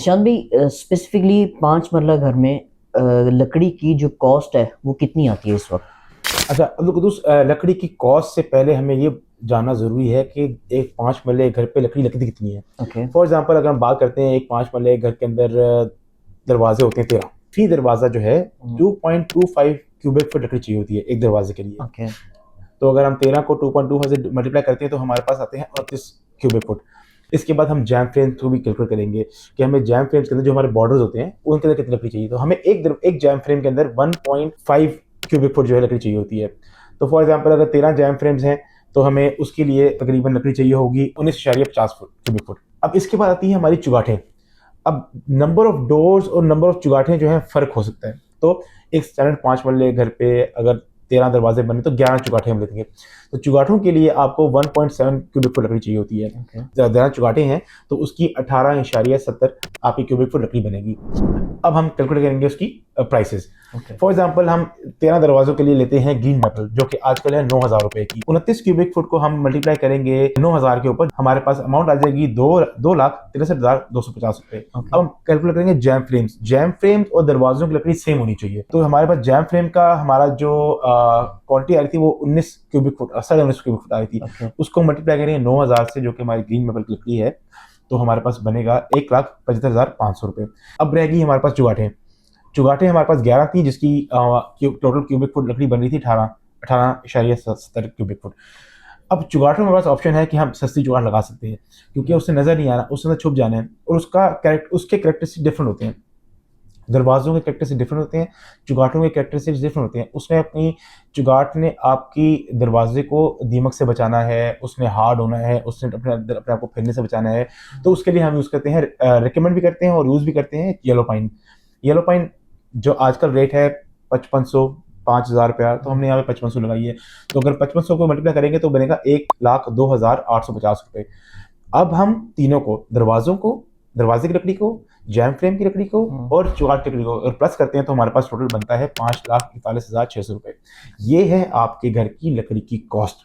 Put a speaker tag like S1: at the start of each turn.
S1: निशान भाई, स्पेसिफिकली 5 मरला घर में लकड़ी की जो कॉस्ट है वो कितनी आती है इस वक्त?
S2: अच्छा, कुदूस लकड़ी की कॉस्ट से पहले हमें ये जानना ज़रूरी है कि एक 5 मरले घर पे लकड़ी लगती कितनी है।
S1: ओके।
S2: फॉर एग्जांपल अगर हम बात करते हैं एक 5 मरले घर के अंदर दरवाजे होते हैं 13। फी दरवाज़ा जो है 2.25 क्यूबिक फुट लकड़ी चाहिए होती है एक दरवाजे के लिए।
S1: ओके।
S2: तो अगर हम 13 को 2.25 से मल्टीप्लाई करते हैं तो हमारे पास आते हैं 38 क्यूबिक फुट। इसके बाद हम जैम फ्रेम को भी कैलकुलेट करेंगे कि हमें जैम फ्रेम्स के अंदर जो हमारे बॉर्डर्स होते हैं उनके अंदर कितनी लकड़ी चाहिए। तो हमें एक जैम फ्रेम के अंदर 1.5 क्यूबिक फुट जो है लकड़ी चाहिए होती है। तो फॉर एग्जांपल अगर 13 जैम फ्रेम्स हैं तो हमें उसके लिए तकरीबन लकड़ी चाहिए होगी 19.50 क्यूबिक फुट। अब इसके बाद आती है हमारी चुगाठें। अब नंबर ऑफ डोर्स और नंबर ऑफ चुगाठें जो है फ़र्क हो सकता है। तो एक स्टैंडर्ड 5 मरले घर पे अगर 13 दरवाजे बने तो 11 चुगाठें हम लेंगे। तो चुगाठों के लिए आपको 1.7 क्यूबिक फुट लकड़ी चाहिए होती है।
S1: ओके।
S2: 11 चुगाठें हैं तो उसकी 18.70 आपकी क्यूबिक फुट लकड़ी बनेगी। अब हम कैलकुलेट करेंगे उसकी प्राइसेस।
S1: ओके।
S2: फॉर एग्जांपल हम 13 दरवाजों के लिए लेते हैं ग्रीन मेटल जो कि आजकल है 9,000 रुपए की। 29 क्यूबिक फुट को हम मल्टीप्लाई करेंगे 9,000 के ऊपर, हमारे पास अमाउंट आ जाएगी 2,63,250 रुपए।
S1: ओके।
S2: अब हम कैलकुलेट करेंगे जैम फ्रेम्स और दरवाजों की लकड़ी सेम होनी चाहिए। तो हमारे पास जैम फ्रेम का हमारा जो क्वालिटी आ रही थी वो 19 क्यूबिक फुट 19 क्यूबिक फुट आ रही थी।
S1: ओके।
S2: उसको मल्टीप्लाई करेंगे 9,000 से जो कि हमारी ग्रीन मेटल की लकड़ी है, तो हमारे पास बनेगा 1,75,500 रुपए। अब रहेगी हमारे पास चुगाठें। चुगाठें हमारे पास 11 थी जिसकी टोटल क्यूबिक फुट लकड़ी बन रही थी 18.70 क्यूबिक फुट। अब चुगाठों में हमारे पास ऑप्शन है कि हम सस्ती जुगाड़ लगा सकते हैं क्योंकि उससे नज़र नहीं आना, उससे छुप जाना है और उसके कैरेक्टरिस्टिक डिफरेंट होते हैं। दरवाज़ों के कैरेक्टरिस्टिक डिफरेंट होते हैं, चुगाठों के कैरेक्टरिस्टिक्स डिफरेंट होते हैं। उसने अपनी चुगाठ ने आपकी दरवाजे को दीमक से बचाना है, उसने हार्ड होना है, उसने अपने आप को फिरने से बचाना है। तो उसके लिए हम यूज़ करते हैं, रिकमेंड भी करते हैं और यूज़ भी करते हैं येलो पाइन। येलो पाइन जो आजकल रेट है 5500 5,000 रुपया, तो हमने यहाँ पे 5500 लगाई है। तो अगर 5500 को मल्टीप्लाई करेंगे तो बनेगा 1,02,850 रुपये। अब हम तीनों को, दरवाजे की लकड़ी को, जैम फ्रेम की लकड़ी को और चुगाठ की लकड़ी को अगर प्लस करते हैं तो हमारे पास टोटल बनता है 5,41,600 रुपये। ये है आपके घर की लकड़ी की कॉस्ट।